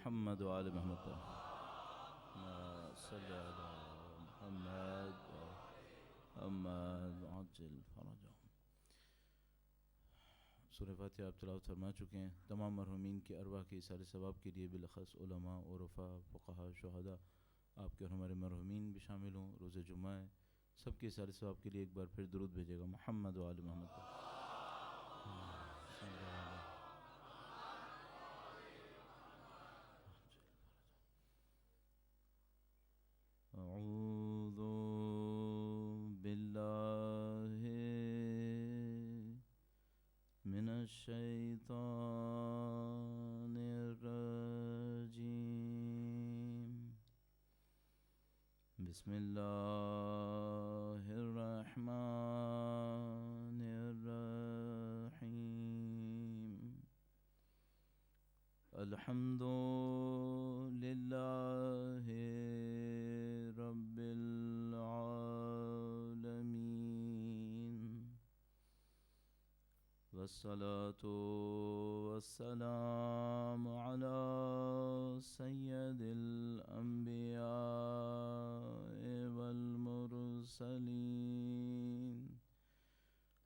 محمد وآل محمد صلی علی محمد محمد عجل فرجهم۔ سورہ فاتحہ آپ تلاوت فرما چکے ہیں۔ تمام مرحومین کے ارواح کے سارے ثواب کے لیے بالاخص علماء عرفاء فقہاء شہداء آپ کے اور ہمارے مرحومین بھی شامل ہوں، روز جمعہ ہے، سب کے سارے ثواب کے لیے ایک بار پھر درود بھیجے گا محمد وآل محمد۔ اعوذ باللہ من الشیطان الرجیم، بسم اللہ الرحمن الرحیم، الحمد للہ رب العالمین، والصلاة والسلام على سید الانبیاء والمرسلین،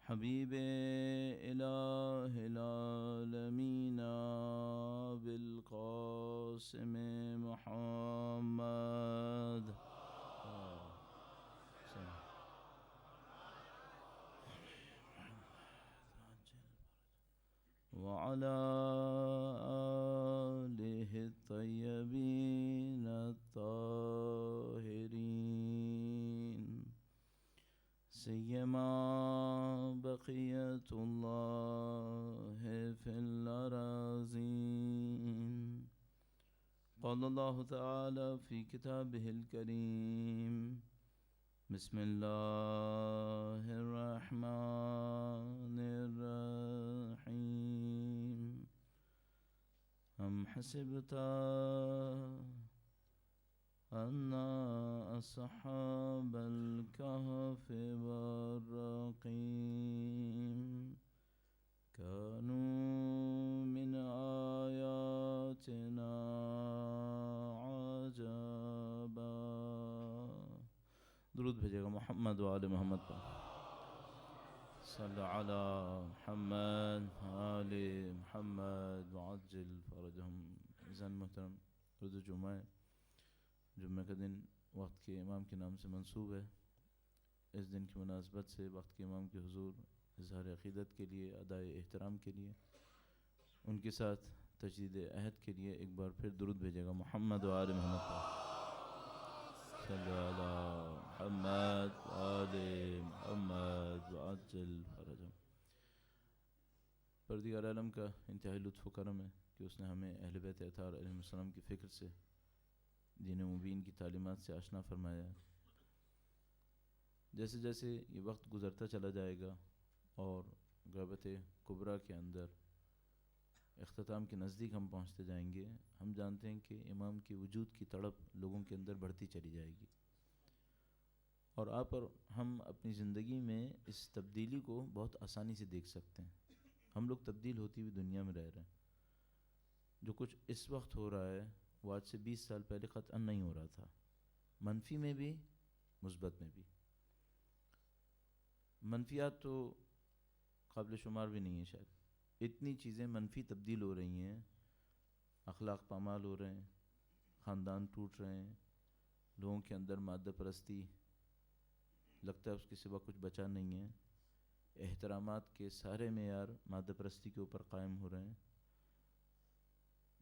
حبیب الہ العالمین بالقاسم محمد وعلى آلہ الطیبین الطاہرین، سیما بقیت اللہ فی الأراضین، قال اللہ تعالی فی کتابہ الکریم، بسم اللہ الرحمن الرحیم، ام حسبت ان اصحاب الكهف والرقیم كانوا من آیاتنا عجبا۔ درود بھیجے گا محمد وآل محمد پر، صلی علی محمد آل محمد وعجل فرجهم۔ عزیزان محترم، روز جمعہ ہے، جمعہ کا دن وقت کے امام کے نام سے منسوب ہے۔ اس دن کی مناسبت سے وقت کے امام کے حضور اظہار عقیدت کے لیے، ادائے احترام کے لیے، ان کے ساتھ تجدید عہد کے لیے ایک بار پھر درود بھیجے گا محمد وآل محمد پر، صلی علی محمد آل محمد وعجل فرجهم۔ پروردگار عالم کا انتہائی لطف و کرم ہے کہ اس نے ہمیں اہل بیت اطہار علیہ السلام کی فکر سے، دین مبین کی تعلیمات سے آشنا فرمایا ہے۔ جیسے جیسے یہ وقت گزرتا چلا جائے گا اور غیبت کبریٰ کے اندر اختتام کے نزدیک ہم پہنچتے جائیں گے، ہم جانتے ہیں کہ امام کے وجود کی تڑپ لوگوں کے اندر بڑھتی چلی جائے گی، اور آپ اور ہم اپنی زندگی میں اس تبدیلی کو بہت آسانی سے دیکھ سکتے ہیں۔ ہم لوگ تبدیل ہوتی ہوئی دنیا میں رہ رہے ہیں۔ جو کچھ اس وقت ہو رہا ہے وہ آج سے 20 سال پہلے قطعاً نہیں ہو رہا تھا، منفی میں بھی مثبت میں بھی۔ منفیات تو قابل شمار بھی نہیں ہیں، شاید اتنی چیزیں منفی تبدیل ہو رہی ہیں، اخلاق پامال ہو رہے ہیں، خاندان ٹوٹ رہے ہیں، لوگوں کے اندر مادہ پرستی، لگتا ہے اس کے سوا کچھ بچا نہیں ہے، احترامات کے سارے معیار مادہ پرستی کے اوپر قائم ہو رہے ہیں۔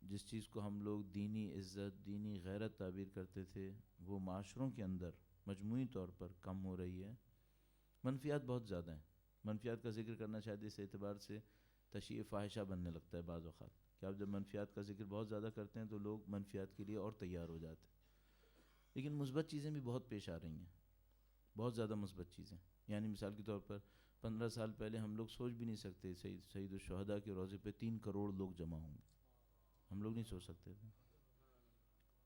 جس چیز کو ہم لوگ دینی عزت، دینی غیرت تعبیر کرتے تھے، وہ معاشروں کے اندر مجموعی طور پر کم ہو رہی ہے۔ منفیات بہت زیادہ ہیں۔ منفیات کا ذکر کرنا شاید اس اعتبار سے تشیع فاحشہ بننے لگتا ہے بعض اوقات، کہ آپ جب منفیات کا ذکر بہت زیادہ کرتے ہیں تو لوگ منفیات کے لیے اور تیار ہو جاتے ہیں۔ لیکن مثبت چیزیں بھی بہت پیش آ رہی ہیں، بہت زیادہ مثبت چیزیں۔ یعنی مثال کے طور پر 15 سال پہلے ہم لوگ سوچ بھی نہیں سکتے سید الشہداء کے روضے پہ 3 کروڑ لوگ جمع ہوں گے، ہم لوگ نہیں سوچ سکتے تھے۔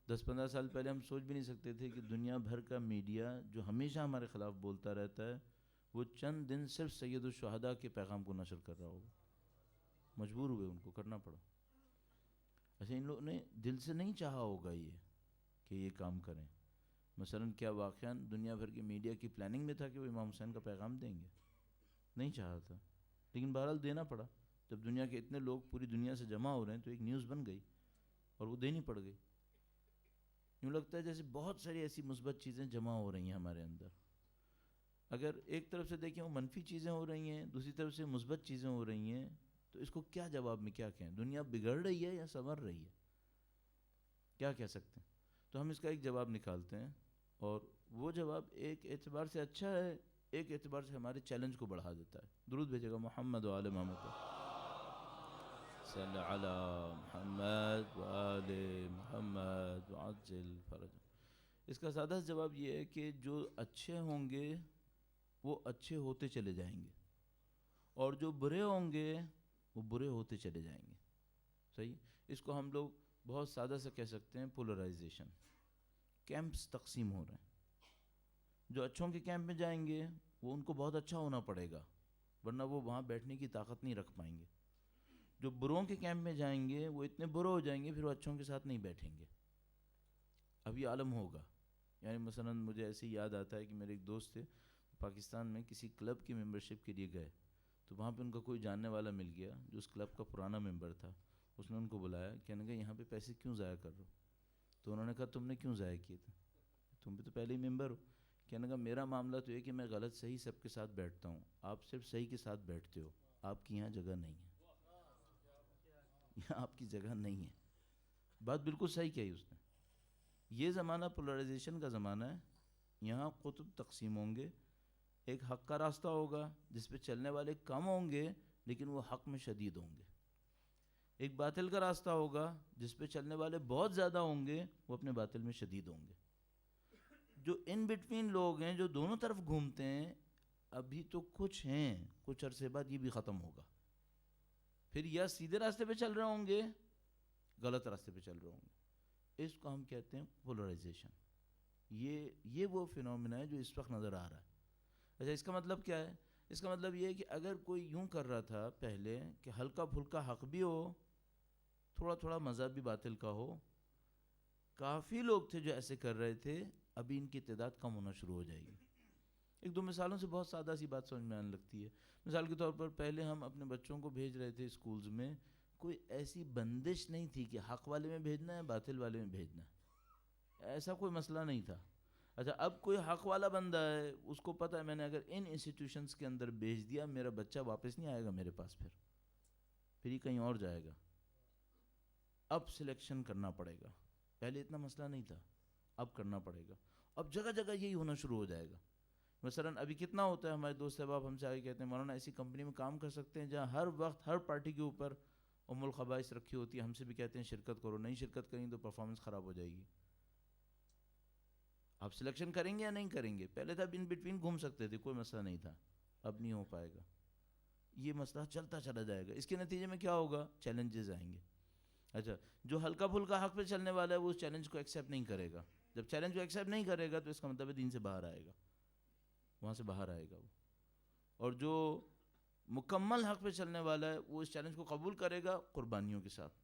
10-15 سال پہلے ہم سوچ بھی نہیں سکتے تھے کہ دنیا بھر کا میڈیا جو ہمیشہ ہمارے خلاف بولتا رہتا ہے، وہ چند دن صرف سید الشہداء کے پیغام کو نشر کر رہا ہوگا۔ مجبور ہوئے، ان کو کرنا پڑا۔ اچھا ان لوگوں نے دل سے نہیں چاہا ہوگا یہ کہ یہ کام کریں. مثلا کیا واقعاً دنیا بھر کی میڈیا کی پلاننگ میں تھا کہ وہ امام حسین کا پیغام دیں گے؟ نہیں چاہا تھا، لیکن بہرحال دینا پڑا. جب دنیا کے اتنے لوگ پوری دنیا سے جمع ہو رہے ہیں تو ایک نیوز بن گئی اور وہ دینی پڑ گئی. یوں لگتا ہے جیسے بہت ساری ایسی مثبت چیزیں جمع ہو رہی ہیں ہمارے اندر. اگر ایک طرف سے دیکھیں وہ منفی چیزیں ہو رہی ہیں، دوسری طرف سے مثبت چیزیں ہو رہی ہیں، تو اس کو کیا جواب میں کیا کہیں؟ دنیا بگڑ رہی ہے یا سنور رہی ہے؟ کیا کہہ سکتے ہیں؟ تو ہم اس کا ایک جواب نکالتے ہیں، اور وہ جواب ایک اعتبار سے اچھا ہے، ایک اعتبار سے ہمارے چیلنج کو بڑھا دیتا ہے. درود بھیجے گا محمد و آل محمد صلی علی محمد و آل محمد وعجل فرج. اس کا سادہ جواب یہ ہے کہ جو اچھے ہوں گے وہ اچھے ہوتے چلے جائیں گے، اور جو برے ہوں گے وہ برے ہوتے چلے جائیں گے. صحیح؟ اس کو ہم لوگ بہت سادہ سے کہہ سکتے ہیں پولرائزیشن. کیمپس تقسیم ہو رہے ہیں. جو اچھوں کے کیمپ میں جائیں گے وہ ان کو بہت اچھا ہونا پڑے گا، ورنہ وہ وہاں بیٹھنے کی طاقت نہیں رکھ پائیں گے. جو بروں کے کیمپ میں جائیں گے وہ اتنے برے ہو جائیں گے پھر وہ اچھوں کے ساتھ نہیں بیٹھیں گے. اب یہ عالم ہوگا. یعنی مثلا مجھے ایسے ہی یاد آتا ہے کہ میرے ایک دوست تھے پاکستان میں کسی کلب کی ممبرشپ کے لیے گئے، تو وہاں پہ ان کا کوئی جاننے والا مل گیا جو اس کلب کا پرانا ممبر تھا. اس نے ان کو بلایا، کہنے لگا یہاں پہ پیسے کیوں ضائع کر رہے ہو؟ تو انہوں نے کہا تم نے کیوں ضائع کیے تھے؟ تم بھی تو پہلے ہی ممبر ہو. کہنے لگا میرا معاملہ تو یہ کہ میں غلط صحیح سب کے ساتھ بیٹھتا ہوں، آپ صرف صحیح کے ساتھ بیٹھتے ہو، آپ کی یہاں جگہ نہیں ہے، یہاں آپ کی جگہ نہیں ہے. بات بالکل صحیح کہی اس نے. یہ زمانہ پولرائزیشن کا زمانہ ہے. یہاں قطب تقسیم ہوں گے. ایک حق کا راستہ ہوگا جس پہ چلنے والے کم ہوں گے لیکن وہ حق میں شدید ہوں گے. ایک باطل کا راستہ ہوگا جس پہ چلنے والے بہت زیادہ ہوں گے، وہ اپنے باطل میں شدید ہوں گے. جو ان بٹوین لوگ ہیں جو دونوں طرف گھومتے ہیں، ابھی تو کچھ ہیں، کچھ عرصے بعد یہ بھی ختم ہوگا. پھر یا سیدھے راستے پہ چل رہے ہوں گے، غلط راستے پہ چل رہے ہوں گے. اس کو ہم کہتے ہیں پولرائزیشن. یہ وہ فینومینا ہے جو اس وقت نظر آ رہا ہے. اچھا اس کا مطلب کیا ہے؟ اس کا مطلب یہ ہے کہ اگر کوئی یوں کر رہا تھا پہلے کہ ہلکا پھلکا حق بھی ہو، تھوڑا تھوڑا مذہب بھی باطل کا ہو، کافی لوگ تھے جو ایسے کر رہے تھے، ابھی ان کی تعداد کم ہونا شروع ہو جائے گی. ایک دو مثالوں سے بہت سادہ سی بات سمجھ میں آنے لگتی ہے. مثال کے طور پر پہلے ہم اپنے بچوں کو بھیج رہے تھے اسکولز میں، کوئی ایسی بندش نہیں تھی کہ حق والے میں بھیجنا ہے باطل والے میں بھیجنا ہے، ایسا کوئی مسئلہ نہیں تھا. اچھا اب کوئی حق والا بندہ ہے، اس کو پتہ ہے میں نے اگر ان انسٹیٹیوشنز کے اندر بھیج دیا میرا بچہ واپس نہیں آئے گا میرے پاس، پھر یہ کہیں اور جائے گا. اب سلیکشن کرنا پڑے گا. پہلے اتنا مسئلہ نہیں تھا، اب کرنا پڑے گا. اب جگہ جگہ یہی ہونا شروع ہو جائے گا. مثلا ابھی کتنا ہوتا ہے ہمارے دوست احباب ہم سے آگے کہتے ہیں مولانا ایسی کمپنی میں کام کر سکتے ہیں جہاں ہر وقت ہر پارٹی کے اوپر ام الخبائث رکھی ہوتی ہے. ہم سے بھی کہتے ہیں شرکت کرو، نہیں شرکت کریں تو پرفارمنس خراب ہو جائے گی. آپ سلیکشن کریں گے یا نہیں کریں گے؟ پہلے تھا ان بٹوین گھوم سکتے تھے، کوئی مسئلہ نہیں تھا، اب نہیں ہو پائے گا. یہ مسئلہ چلتا چلا جائے گا. اس کے نتیجے میں کیا ہوگا؟ چیلنجز آئیں گے. اچھا جو ہلکا پھلکا حق پہ چلنے والا ہے وہ اس چیلنج کو ایکسیپٹ نہیں کرے گا. جب چیلنج کو ایکسیپٹ نہیں کرے گا تو اس کا مطلب ہے دین سے باہر آئے گا، وہاں سے باہر آئے گا وہ. اور جو مکمل حق پہ چلنے والا ہے وہ اس چیلنج کو قبول کرے گا قربانیوں کے ساتھ.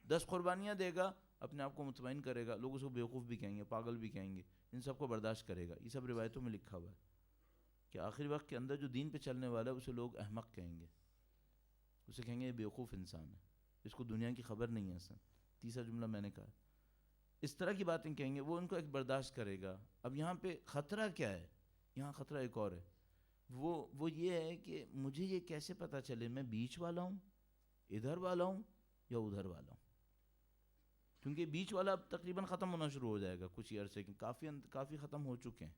10 قربانیاں دے گا، اپنے آپ کو مطمئن کرے گا. لوگ اس کو بیوقوف بھی کہیں گے، پاگل بھی کہیں گے، ان سب کو برداشت کرے گا. یہ سب روایتوں میں لکھا ہوا ہے کہ آخری وقت کے اندر جو دین پہ چلنے والا ہے اسے لوگ احمق کہیں گے، اسے کہیں گے یہ بیوقوف انسان ہے، اس کو دنیا کی خبر نہیں ہے. اصلا تیسرا جملہ میں نے کہا، اس طرح کی باتیں کہیں گے، وہ ان کو ایک برداشت کرے گا. اب یہاں پہ خطرہ کیا ہے؟ یہاں خطرہ ایک اور ہے. وہ یہ ہے کہ مجھے یہ کیسے پتہ چلے میں بیچ والا ہوں، ادھر والا ہوں یا ادھر والا ہوں؟ کیونکہ بیچ والا اب تقریباً ختم ہونا شروع ہو جائے گا کچھ ہی عرصے کے. کافی ختم ہو چکے ہیں،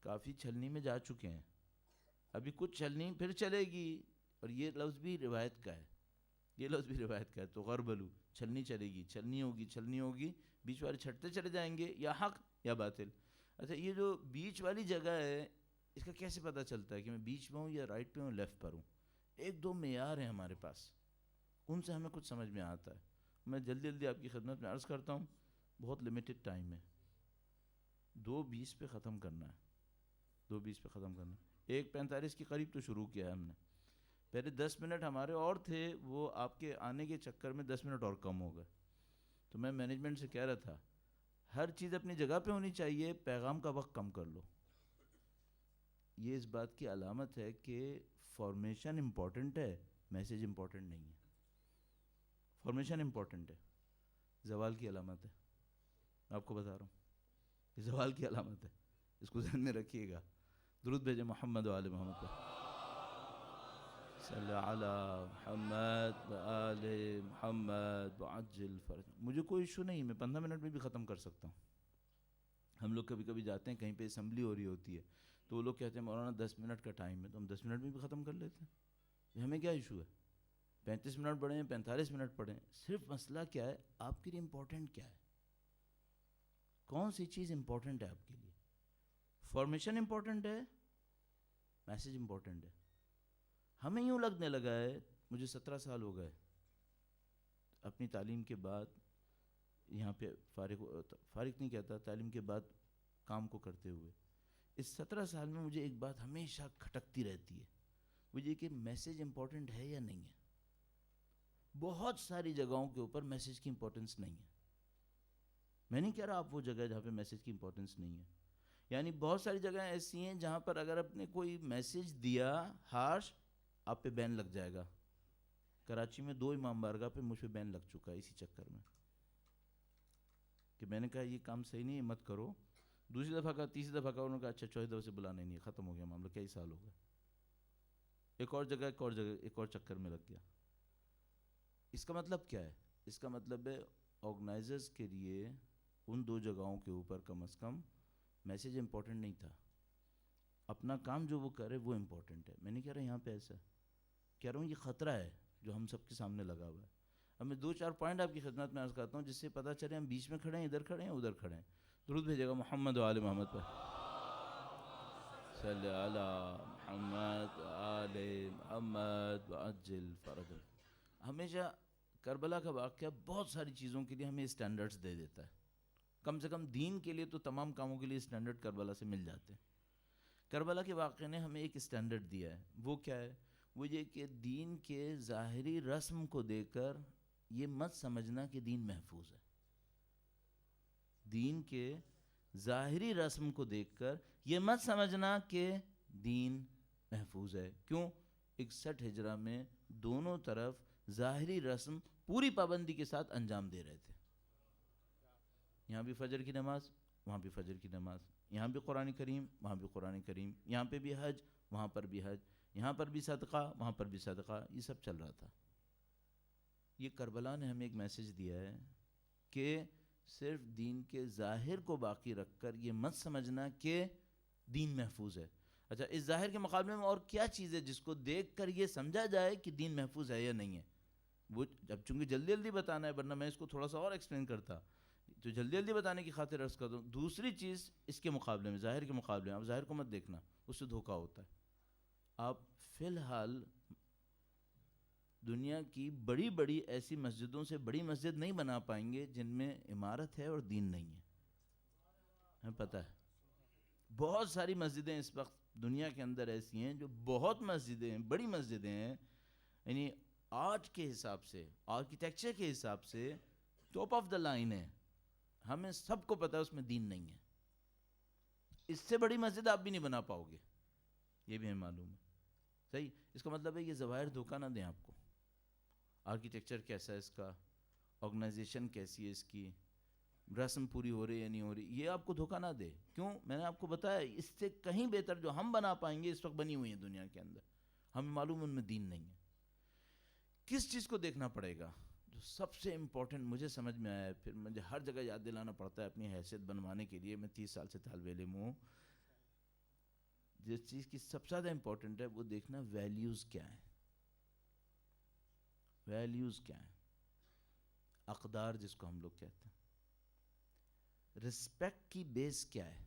کافی چھلنی میں جا چکے ہیں. ابھی کچھ چھلنی پھر چلے گی، اور یہ لفظ بھی روایت کا ہے، یہ لفظ بھی روایت کا ہے. تو غربلو چھلنی چلے گی، چھلنی ہوگی، بیچ والے چھٹتے چلے جائیں گے، یا حق یا باطل. اچھا یہ جو بیچ والی جگہ ہے اس کا کیسے پتہ چلتا ہے کہ میں بیچ میں ہوں یا رائٹ پہ ہوں لیفٹ پر ہوں؟ ایک دو معیار ہیں ہمارے پاس، ان سے ہمیں کچھ سمجھ میں آتا ہے. میں جلدی آپ کی خدمت میں عرض کرتا ہوں، بہت لمیٹڈ ٹائم ہے. 2:20 پہ ختم کرنا ہے، 2:20 پہ ختم کرنا ہے. 1:45 کے قریب تو شروع کیا ہے ہم نے. پہلے 10 منٹ ہمارے اور تھے، وہ آپ کے آنے کے چکر میں 10 منٹ اور کم ہو گئے. تو میں مینجمنٹ سے کہہ رہا تھا ہر چیز اپنی جگہ پہ ہونی چاہیے، پیغام کا وقت کم کر لو. یہ اس بات کی علامت ہے کہ فارمیشن امپورٹنٹ ہے، میسیج امپورٹنٹ نہیں ہے. فارمیشن امپورٹنٹ ہے، زوال کی علامت ہے. آپ کو بتا رہا ہوں یہ زوال کی علامت ہے، اس کو ذہن میں رکھیے گا. درود بھیجے محمد و آل محمد پر. صلی علی محمد و آل محمد وعجل فرج. مجھے کوئی ایشو نہیں، میں 15 منٹ میں بھی ختم کر سکتا ہوں. ہم لوگ کبھی کبھی جاتے ہیں کہیں پہ اسمبلی ہو رہی ہوتی ہے تو وہ لوگ کہتے ہیں مولانا 10 منٹ کا ٹائم ہے، تو ہم 10 منٹ میں بھی ختم کر لیتے ہیں. ہمیں کیا ایشو ہے؟ 35 منٹ پڑھیں 45 منٹ پڑھیں. صرف مسئلہ کیا ہے، آپ کے لیے امپورٹنٹ کیا ہے، کون سی چیز امپورٹنٹ ہے آپ کے لیے. فارمیشن امپورٹنٹ ہے، میسیج امپورٹنٹ ہے. ہمیں یوں لگنے لگا ہے، مجھے 17 سال ہو گئے اپنی تعلیم کے بعد یہاں پہ فارغ نہیں کہتا، تعلیم کے بعد کام کو کرتے ہوئے. اس 17 سال میں مجھے ایک بات ہمیشہ کھٹکتی رہتی ہے، وہ یہ کہ میسیج امپورٹنٹ ہے یا نہیں ہے. بہت ساری جگہوں کے اوپر میسیج کی امپورٹنس نہیں ہے. میں نہیں کہہ رہا آپ وہ جگہ جہاں پہ میسیج کی امپورٹنس نہیں ہے، یعنی بہت ساری جگہیں ایسی ہیں جہاں پر اگر آپ نے کوئی میسیج دیا ہارش، آپ پہ بین لگ جائے گا. کراچی میں 2 امام بارگاہ پہ مجھ پہ بین لگ چکا ہے اسی چکر میں کہ میں نے کہا یہ کام صحیح نہیں ہے، مت کرو. دوسری دفعہ کہا، تیسری دفعہ کہا، انہوں نے کہا اچھا چوتھی دفعہ سے بلانا ہی نہیں ہے، ختم ہو گیا معاملہ. کئی سال ہو گئے. ایک اور جگہ ایک اور چکر میں لگ گیا. اس کا مطلب کیا ہے؟ اس کا مطلب ہے آرگنائزرز کے لیے ان 2 جگہوں کے اوپر کم از کم میسیج امپورٹنٹ نہیں تھا. اپنا کام جو وہ کرے وہ امپورٹنٹ ہے. میں نہیں کہہ رہا یہاں پہ ایسا، کہہ رہا ہوں یہ خطرہ ہے جو ہم سب کے سامنے لگا ہوا ہے. اب میں 2-4 پوائنٹ آپ کی خدمت میں عرض کرتا ہوں جس سے پتہ چلے ہم بیچ میں کھڑے ہیں، ادھر کھڑے ہیں، ادھر کھڑے ہیں. درود بھیجے گا محمد و آل محمد پر. صلی علی محمد و آل محمد وعجل فرج. ہمیشہ کربلا کا واقعہ بہت ساری چیزوں کے لیے ہمیں اسٹینڈرڈز دے دیتا ہے. کم سے کم دین کے لیے تو تمام کاموں کے لیے اسٹینڈرڈ کربلا سے مل جاتے ہیں. کربلا کے واقعے نے ہمیں ایک اسٹینڈرڈ دیا ہے. وہ کیا ہے؟ وہ یہ کہ دین کے ظاہری رسم کو دیکھ کر یہ مت سمجھنا کہ دین محفوظ ہے. دین کے ظاہری رسم کو دیکھ کر یہ مت سمجھنا کہ دین محفوظ ہے. کیوں؟ 61 ہجرہ میں دونوں طرف ظاہری رسم پوری پابندی کے ساتھ انجام دے رہے تھے. یہاں بھی فجر کی نماز، وہاں بھی فجر کی نماز، یہاں بھی قرآن کریم، وہاں بھی قرآن کریم، یہاں پہ بھی حج، وہاں پر بھی حج، یہاں پر بھی صدقہ، وہاں پر بھی صدقہ. یہ سب چل رہا تھا. یہ کربلا نے ہمیں ایک میسیج دیا ہے کہ صرف دین کے ظاہر کو باقی رکھ کر یہ مت سمجھنا کہ دین محفوظ ہے. اچھا، اس ظاہر کے مقابلے میں اور کیا چیز ہے جس کو دیکھ کر یہ سمجھا جائے کہ دین محفوظ ہے یا نہیں ہے؟ وہ اب چونکہ جلدی جلدی بتانا ہے، ورنہ میں اس کو تھوڑا سا اور ایکسپلین کرتا، تو جلدی جلدی بتانے کی خاطر عرض کر دوں. دوسری چیز اس کے مقابلے میں، ظاہر کے مقابلے میں، آپ ظاہر کو مت دیکھنا، اس سے دھوکہ ہوتا ہے. آپ فی الحال دنیا کی بڑی بڑی ایسی مسجدوں سے بڑی مسجد نہیں بنا پائیں گے جن میں عمارت ہے اور دین نہیں ہے. ہمیں پتہ ہے بہت ساری مسجدیں اس وقت دنیا کے اندر ایسی ہیں جو بہت مسجدیں ہیں، بڑی مسجدیں ہیں، یعنی آرٹ کے حساب سے، آرکیٹیکچر کے حساب سے ٹاپ آف دا لائن ہے. ہمیں سب کو پتہ ہے اس میں دین نہیں ہے. اس سے بڑی مسجد آپ بھی نہیں بنا پاؤ گے، یہ بھی ہمیں معلوم ہے. صحیح. اس کا مطلب ہے یہ ظواہر دھوکہ نہ دیں آپ کو. آرکیٹیکچر کیسا ہے اس کا، آرگنائزیشن کیسی ہے اس کی، رسم پوری ہو رہی ہے یا نہیں ہو رہی، یہ آپ کو دھوکہ نہ دے. کیوں؟ میں نے آپ کو بتایا اس سے کہیں بہتر جو ہم بنا پائیں گے اس وقت بنی ہوئی ہیں دنیا کے اندر. ہمیں معلوم ان میں دین نہیں ہے. کس چیز کو دیکھنا پڑے گا؟ جو سب سے امپورٹنٹ مجھے سمجھ میں آیا ہے، پھر مجھے ہر جگہ یاد دلانا پڑتا ہے اپنی حیثیت بنوانے کے لیے، میں 30 سال سے طالب علم ہوں. جس چیز کی سب سے زیادہ امپورٹنٹ ہے وہ دیکھنا ویلیوز کیا ہیں. ویلیوز کیا ہیں؟ اقدار جس کو ہم لوگ کہتے ہیں. رسپیکٹ کی بیس کیا ہے؟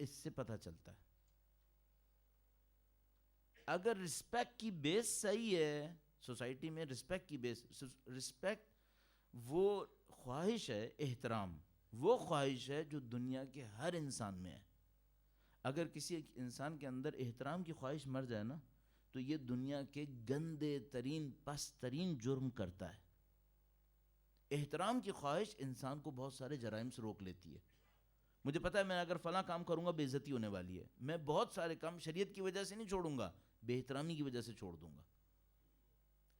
اس سے پتہ چلتا ہے. اگر رسپیکٹ کی بیس صحیح ہے سوسائٹی میں، رسپیکٹ کی بیس، رسپیکٹ وہ خواہش ہے، احترام وہ خواہش ہے جو دنیا کے ہر انسان میں ہے. اگر کسی انسان کے اندر احترام کی خواہش مر جائے نا تو یہ دنیا کے گندے ترین پست ترین جرم کرتا ہے. احترام کی خواہش انسان کو بہت سارے جرائم سے روک لیتی ہے. مجھے پتا ہے میں اگر فلاں کام کروں گا بے عزتی ہونے والی ہے, میں بہت سارے کام شریعت کی وجہ سے نہیں چھوڑوں گا, بے احترامی کی وجہ سے چھوڑ دوں گا.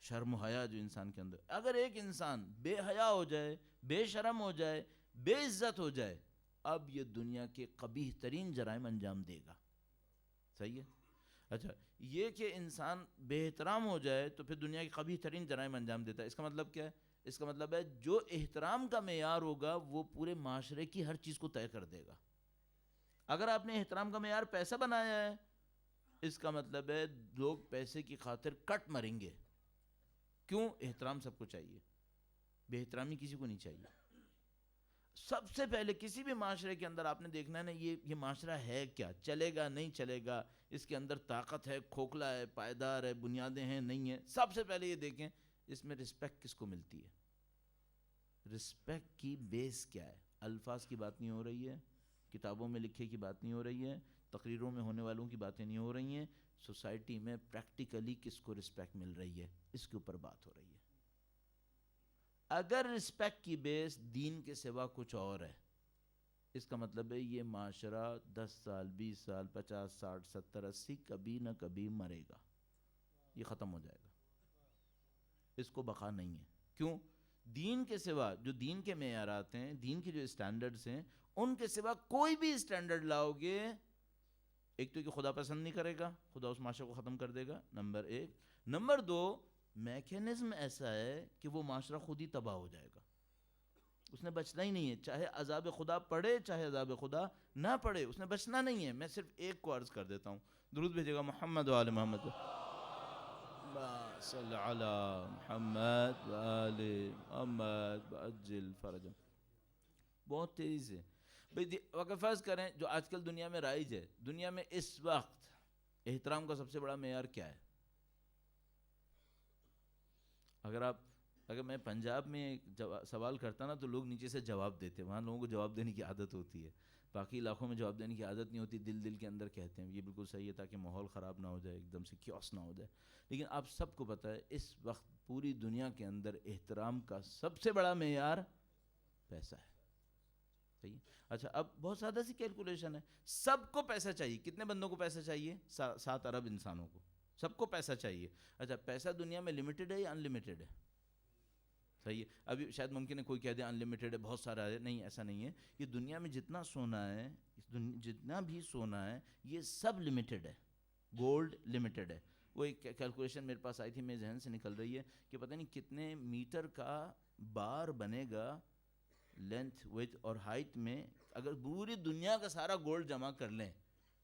شرم و حیا جو انسان کے اندر, اگر ایک انسان بے حیا ہو جائے, بے شرم ہو جائے, بے عزت ہو جائے, اب یہ دنیا کے قبیح ترین جرائم انجام دے گا. صحیح ہے. اچھا, یہ کہ انسان بے احترام ہو جائے تو پھر دنیا کے قبیح ترین جرائم انجام دیتا ہے. اس کا مطلب کیا ہے؟ اس کا مطلب ہے جو احترام کا معیار ہوگا وہ پورے معاشرے کی ہر چیز کو طے کر دے گا. اگر آپ نے احترام کا معیار پیسہ بنایا ہے, اس کا مطلب ہے لوگ پیسے کی خاطر کٹ مریں گے. کیوں؟ احترام سب کو چاہیے, بے احترامی کسی کو نہیں چاہیے. سب سے پہلے کسی بھی معاشرے کے اندر آپ نے دیکھنا ہے نا, یہ معاشرہ ہے کیا, چلے گا نہیں چلے گا, اس کے اندر طاقت ہے, کھوکھلا ہے, پائیدار ہے, بنیادیں ہیں نہیں ہیں. سب سے پہلے یہ دیکھیں اس میں رسپیکٹ کس کو ملتی ہے, رسپیکٹ کی بیس کیا ہے. الفاظ کی بات نہیں ہو رہی ہے, کتابوں میں لکھے کی بات نہیں ہو رہی ہے, تقریروں میں ہونے والوں کی باتیں نہیں ہو رہی ہیں. سوسائٹی میں پریکٹیکلی کس کو رسپیکٹ مل رہی ہے, اس کے اوپر بات ہو رہی ہے. اگر رسپیکٹ کی بیس دین کے سوا کچھ اور ہے, اس کا مطلب ہے یہ معاشرہ 10 سال 20 سال 50 60 70 80 کبھی نہ کبھی مرے گا, یہ ختم ہو جائے گا, اس کو بقا نہیں ہے. کیوں؟ دین کے سوا, جو دین کے معیارات ہیں, دین کے جو اسٹینڈرڈز ہیں, ان کے سوا کوئی بھی اسٹینڈرڈ لاؤ گے, ایک تو کہ خدا پسند نہیں کرے گا, خدا اس معاشرے کو ختم کر دے گا, نمبر ایک. نمبر دو, میکینزم ایسا ہے کہ وہ معاشرہ خود ہی تباہ ہو جائے گا, اس نے بچنا ہی نہیں ہے. چاہے عذاب خدا پڑے چاہے عذاب خدا نہ پڑے, اس نے بچنا نہیں ہے. میں صرف ایک کو عرض کر دیتا ہوں, درود بھیجے گا محمد و آل محمد, صلی علی محمد و آل محمد عجل فرجہ. بہت تیزی سے بھئی وقت فرض کریں جو آج کل دنیا میں رائج ہے, دنیا میں اس وقت احترام کا سب سے بڑا معیار کیا ہے؟ اگر میں پنجاب میں سوال کرتا نا تو لوگ نیچے سے جواب دیتے, وہاں لوگوں کو جواب دینے کی عادت ہوتی ہے, باقی علاقوں میں جواب دینے کی عادت نہیں ہوتی, دل کے اندر کہتے ہیں. یہ بالکل صحیح ہے تاکہ ماحول خراب نہ ہو جائے, ایک دم سے کیوس نہ ہو جائے. لیکن آپ سب کو پتہ ہے اس وقت پوری دنیا کے اندر احترام کا سب سے بڑا معیار پیسہ ہے. صحیح. اچھا, اب بہت سادہ سی کیلکولیشن ہے, سب کو پیسہ چاہیے. کتنے بندوں کو پیسہ چاہیے؟ 7 ارب انسانوں کو, سب کو پیسہ چاہیے. اچھا, پیسہ دنیا میں لمیٹڈ ہے یا ان لمیٹڈ ہے؟ صحیح ہے. ابھی شاید ممکن ہے کوئی کہہ دے ان لمیٹڈ ہے, بہت سارا ہے. نہیں, ایسا نہیں ہے. یہ دنیا میں جتنا سونا ہے, جتنا بھی سونا ہے, یہ سب لمیٹڈ ہے. گولڈ لمیٹڈ ہے. وہ ایک کیلکولیشن میرے پاس آئی تھی, میرے ذہن سے نکل رہی ہے کہ پتہ نہیں کتنے میٹر کا بار بنے گا لینتھ ویڈتھ اور ہائٹ میں. اگر پوری دنیا کا سارا گولڈ جمع کر لیں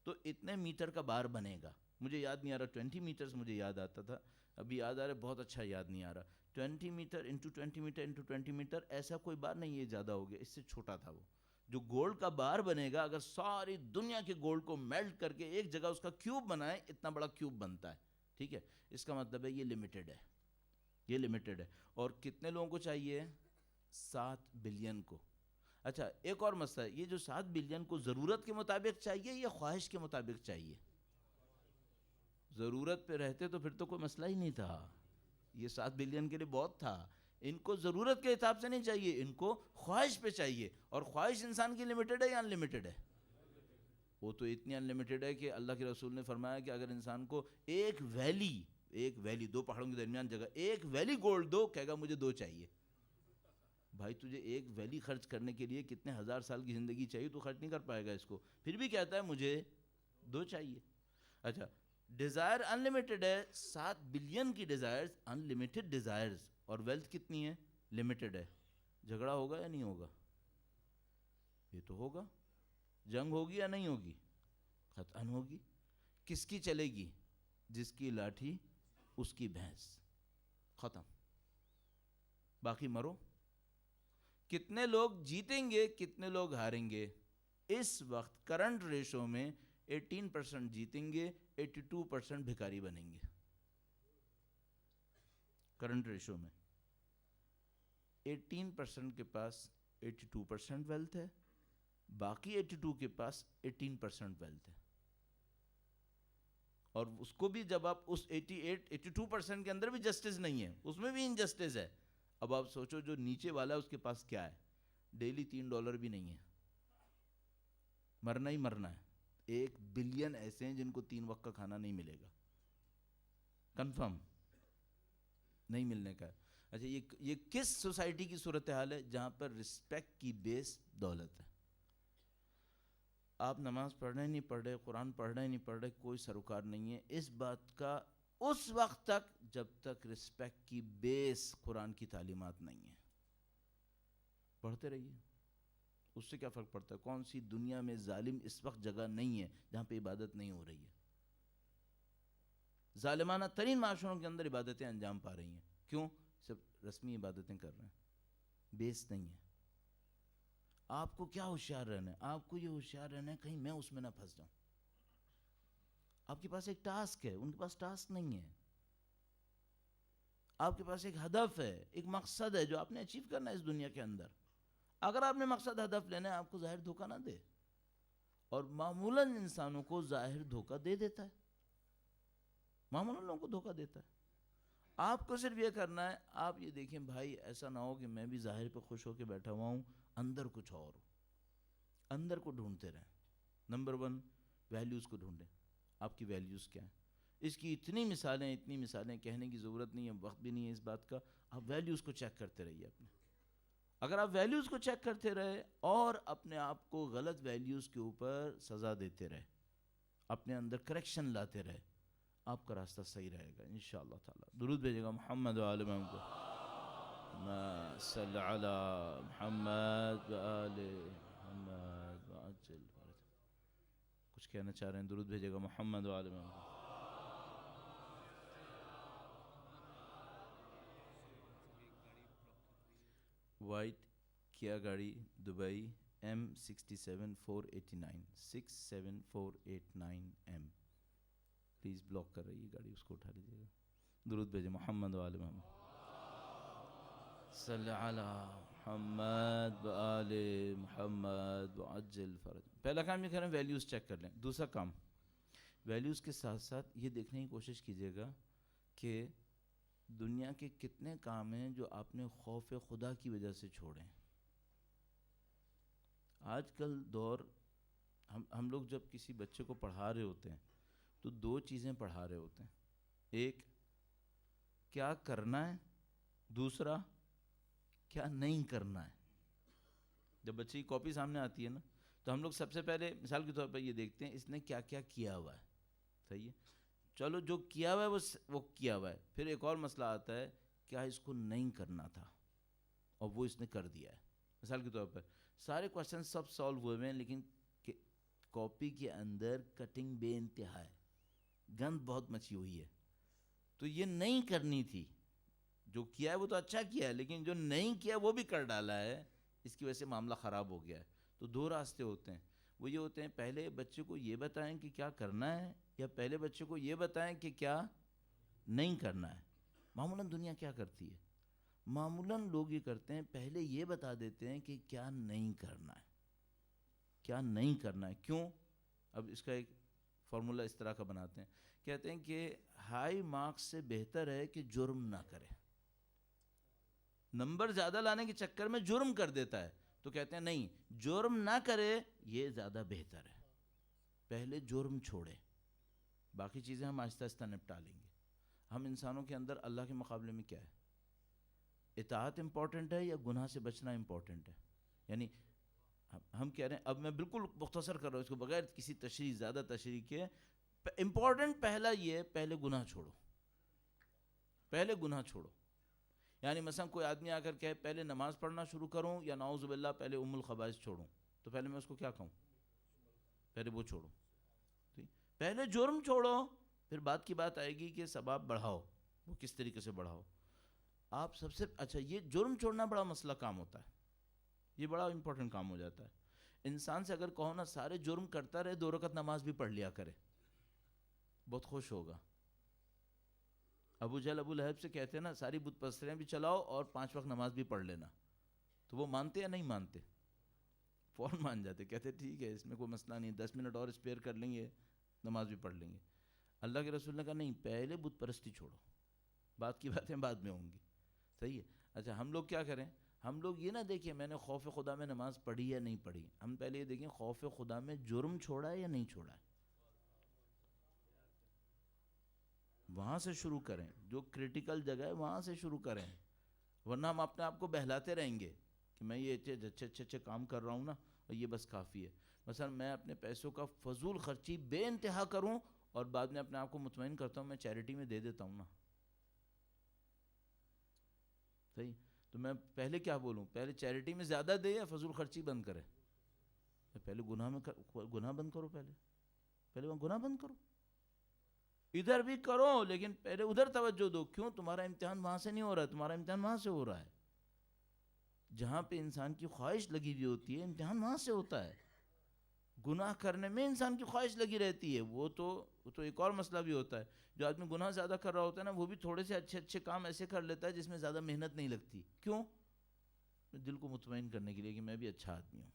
تو اتنے میٹر کا بار بنے گا. مجھے یاد نہیں آ رہا, 20 میٹرز مجھے یاد آتا تھا, ابھی یاد آ رہا ہے, بہت اچھا یاد نہیں آ رہا. 20 metre into 20 metre into 20 metre, ایسا کوئی بار نہیں, یہ زیادہ ہو گیا, اس سے چھوٹا تھا وہ. جو گولڈ کا بار بنے گا, اگر ساری دنیا کے گولڈ کو میلٹ کر کے ایک جگہ اس کا کیوب بنائے, اتنا بڑا کیوب بنتا ہے. ٹھیک ہے, اس کا مطلب ہے یہ لمیٹڈ ہے, یہ لمیٹڈ ہے. اور کتنے لوگوں کو چاہیے؟ 7 بلین کو. اچھا, ایک اور مسئلہ ہے, یہ جو 7 بلین کو ضرورت کے مطابق چاہیے یا خواہش کے مطابق چاہیے؟ ضرورت پہ رہتے تو پھر تو کوئی مسئلہ ہی نہیں تھا, یہ 7 بلین کے لیے بہت تھا. ان کو ضرورت کے حساب سے نہیں چاہیے, ان کو خواہش پہ چاہیے. اور خواہش انسان کی لمیٹڈ ہے یا ان لمیٹڈ ہے؟ وہ تو اتنی ان لمیٹڈ ہے کہ اللہ کے رسول نے فرمایا کہ اگر انسان کو ایک ویلی 2 پہاڑوں کے درمیان جگہ, ایک ویلی گولڈ دو, کہے گا مجھے 2 چاہیے. بھائی تجھے ایک ویلی خرچ کرنے کے لیے کتنے ہزار سال کی زندگی چاہیے, تو خرچ نہیں کر پائے گا اس کو, پھر بھی کہتا ہے مجھے 2 چاہیے. اچھا, ڈیزائر ان لمیٹڈ ہے, 7 بلین کی ڈیزائرز, ان لمیٹڈ ڈیزائرز, اور ویلتھ کتنی ہے؟ لمیٹڈ ہے. جھگڑا ہوگا یا نہیں ہوگا؟ یہ تو ہوگا. جنگ ہوگی یا نہیں ہوگی؟ قطعاً ہوگی. کس کی چلے گی؟ جس کی لاٹھی اس کی بھینس, ختم. باقی مرو. کتنے لوگ جیتیں گے, کتنے لوگ ہاریں گے؟ اس وقت کرنٹ ریشو میں 18% جیتیں گے, 82% بھکاری بنیں گے. کرنٹ ریشو میں 18% کے پاس 82% ویلتھ ہے, باقی 82 کے پاس 18% ویلتھ ہے. اور اس کو بھی جب آپ اس 82% کے اندر بھی جسٹس نہیں ہے، اس میں بھی انجسٹس ہے. اب آپ سوچو جو نیچے والا ہے اس کے پاس کیا ہے، ڈیلی $3 بھی نہیں ہے، مرنا ہی مرنا ہے. 1 بلین ایسے ہیں جن کو 3 وقت کا کھانا نہیں ملے گا، کنفرم نہیں ملنے کا. اچھا یہ کس سوسائٹی کی صورتحال ہے جہاں پر رسپیکٹ کی بیس دولت ہے؟ آپ نماز پڑھ رہے نہیں پڑھ رہے، قرآن پڑھ رہے نہیں پڑھ رہے، کوئی سروکار نہیں ہے اس بات کا اس وقت تک جب تک رسپیکٹ کی بیس قرآن کی تعلیمات نہیں ہے. پڑھتے رہیے، اس سے کیا فرق پڑتا ہے؟ کون سی دنیا میں ظالم اس وقت جگہ نہیں ہے جہاں پہ عبادت نہیں ہو رہی ہے؟ ظالمانہ ترین معاشروں کے اندر عبادتیں انجام پا رہی ہیں. کیوں؟ صرف رسمی عبادتیں کر رہے ہیں، بیس نہیں ہے. آپ کو کیا ہوشیار رہنا ہے؟ آپ کو یہ ہوشیار رہنا ہے کہیں میں اس میں نہ پھنس جاؤں. آپ کے پاس ایک ٹاسک ہے، ان کے پاس ٹاسک نہیں ہے. آپ کے پاس ایک ہدف ہے، ایک مقصد ہے جو آپ نے اچیو کرنا ہے اس دنیا کے اندر. اگر آپ نے مقصد ہدف لینا ہے، آپ کو ظاہر دھوکہ نہ دے. اور معمولاً انسانوں کو ظاہر دھوکہ دے دیتا ہے، معمولاً لوگوں کو دھوکہ دیتا ہے. آپ کو صرف یہ کرنا ہے، آپ یہ دیکھیں بھائی ایسا نہ ہو کہ میں بھی ظاہر پہ خوش ہو کے بیٹھا ہوا ہوں، اندر کچھ اور ہو. اندر کو ڈھونڈتے رہیں. نمبر 1 ویلیوز کو ڈھونڈیں. آپ کی ویلیوز کیا ہیں؟ اس کی اتنی مثالیں کہنے کی ضرورت نہیں ہے، وقت بھی نہیں ہے اس بات کا. آپ ویلیوز کو چیک کرتے رہیے اپنے. اگر آپ ویلیوز کو چیک کرتے رہے اور اپنے آپ کو غلط ویلیوز کے اوپر سزا دیتے رہے، اپنے اندر کریکشن لاتے رہے، آپ کا راستہ صحیح رہے گا انشاءاللہ تعالی. درود بھیجے گا محمد و آل محمد، صلی علی محمد و آل محمد وعجل فرج. کچھ کہنا چاہ رہے ہیں؟ درود بھیجے گا محمد و آل محمد. وائٹ کیا گاڑی Dubai M67489 67489M، please block کر رہی ہے گاڑی، اس کو اٹھا لیجیے گا. درود بھیجے محمد و آل محمد، صلی علی محمد و آل محمد وعجل فرج. پہلا کام یہ کریں ویلیوز چیک کر لیں. دوسرا کام ویلیوز کے ساتھ ساتھ یہ دیکھنے کی کوشش کیجیے گا کہ دنیا کے کتنے کام ہیں جو آپ نے خوف خدا کی وجہ سے چھوڑے. آج کل دور ہم لوگ جب کسی بچے کو پڑھا رہے ہوتے ہیں تو 2 چیزیں پڑھا رہے ہوتے ہیں. ایک کیا کرنا ہے، دوسرا کیا نہیں کرنا ہے. جب بچے کی کاپی سامنے آتی ہے نا تو ہم لوگ سب سے پہلے مثال کے طور پر یہ دیکھتے ہیں اس نے کیا کیا کیا ہوا ہے. صحیح ہے، چلو جو کیا ہوا ہے وہ کیا ہوا ہے. پھر ایک اور مسئلہ آتا ہے کیا اس کو نہیں کرنا تھا اور وہ اس نے کر دیا ہے. مثال کے طور پر سارے کوشچن سب سالو ہوئے ہیں لیکن کاپی کے اندر کٹنگ بے انتہا ہے، گند بہت مچی ہوئی ہے. تو یہ نہیں کرنی تھی. جو کیا ہے وہ تو اچھا کیا ہے لیکن جو نہیں کیا وہ بھی کر ڈالا ہے، اس کی وجہ سے معاملہ خراب ہو گیا ہے. تو 2 راستے ہوتے ہیں. وہ یہ ہوتے ہیں پہلے بچے کو یہ بتائیں کہ کیا کرنا ہے، یا پہلے بچے کو یہ بتائیں کہ کیا نہیں کرنا ہے. معمولاً دنیا کیا کرتی ہے؟ معمولاً لوگ یہ کرتے ہیں پہلے یہ بتا دیتے ہیں کہ کیا نہیں کرنا ہے، کیا نہیں کرنا ہے. کیوں؟ اب اس کا ایک فارمولا اس طرح کا بناتے ہیں، کہتے ہیں کہ ہائی مارکس سے بہتر ہے کہ جرم نہ کرے. نمبر زیادہ لانے کے چکر میں جرم کر دیتا ہے تو کہتے ہیں نہیں، جرم نہ کرے یہ زیادہ بہتر ہے. پہلے جرم چھوڑے، باقی چیزیں ہم آہستہ آہستہ نپٹا لیں گے. ہم انسانوں کے اندر اللہ کے مقابلے میں کیا ہے؟ اطاعت امپورٹنٹ ہے یا گناہ سے بچنا امپورٹنٹ ہے؟ یعنی ہم کہہ رہے ہیں، اب میں بالکل مختصر کر رہا ہوں اس کو بغیر کسی تشریح زیادہ تشریح کے. امپورٹنٹ پہلا یہ ہے پہلے گناہ چھوڑو، پہلے گناہ چھوڑو. یعنی مثلا کوئی آدمی آ کر کہے پہلے نماز پڑھنا شروع کروں یا نعوذ باللہ پہلے ام الخبائث چھوڑوں، تو پہلے میں اس کو کیا کہوں؟ پہلے وہ چھوڑو. پہلے جرم چھوڑو، پھر بات کی بات آئے گی کہ ثواب بڑھاؤ. وہ کس طریقے سے بڑھاؤ؟ آپ سب سے اچھا یہ جرم چھوڑنا بڑا مسئلہ کام ہوتا ہے، یہ بڑا امپورٹنٹ کام ہو جاتا ہے. انسان سے اگر کہو نا سارے جرم کرتا رہے 2 رکعت نماز بھی پڑھ لیا کرے، بہت خوش ہوگا. ابو جہل ابو لہب سے کہتے ہیں نا ساری بت پرستیاں بھی چلاؤ اور 5 وقت نماز بھی پڑھ لینا، تو وہ مانتے یا نہیں مانتے؟ فوراً مان جاتے، کہتے ٹھیک ہے اس میں کوئی مسئلہ نہیں، 10 منٹ اور اسپیئر کر لیں گے، نماز بھی پڑھ لیں گے. اللہ کے رسول نے کہا نہیں، پہلے بت پرستی چھوڑو، بات کی باتیں بعد میں ہوں گی. صحیح ہے. اچھا ہم لوگ کیا کریں؟ ہم لوگ یہ نہ دیکھیں میں نے خوف خدا میں نماز پڑھی یا نہیں پڑھی، ہم پہلے یہ دیکھیں خوف خدا میں جرم چھوڑا ہے یا نہیں چھوڑا ہے. وہاں سے شروع کریں، جو کرٹیکل جگہ ہے وہاں سے شروع کریں، ورنہ ہم اپنے آپ کو بہلاتے رہیں گے کہ میں یہ اچھے کام کر رہا ہوں نا اور یہ بس کافی ہے. مثلا میں اپنے پیسوں کا فضول خرچی بے انتہا کروں اور بعد میں اپنے آپ کو مطمئن کرتا ہوں میں چیریٹی میں دے دیتا ہوں نا. صحیح. تو میں پہلے کیا بولوں؟ پہلے چیریٹی میں زیادہ دے یا فضول خرچی بند کرے؟ پہلے گناہ بند کرو، پہلے وہ گناہ بند کرو. ادھر بھی کرو لیکن پہلے ادھر توجہ دو. کیوں؟ تمہارا امتحان وہاں سے نہیں ہو رہا ہے، تمہارا امتحان وہاں سے ہو رہا ہے. جہاں پہ انسان کی خواہش لگی ہوئی ہوتی ہے امتحان وہاں سے ہوتا ہے. گناہ کرنے میں انسان کی خواہش لگی رہتی ہے، وہ تو ایک اور مسئلہ بھی ہوتا ہے. جو آدمی گناہ زیادہ کر رہا ہوتا ہے نا وہ بھی تھوڑے سے اچھے کام ایسے کر لیتا ہے جس میں زیادہ محنت نہیں لگتی. کیوں؟ دل کو مطمئن کرنے کے لیے کہ میں بھی اچھا آدمی ہوں،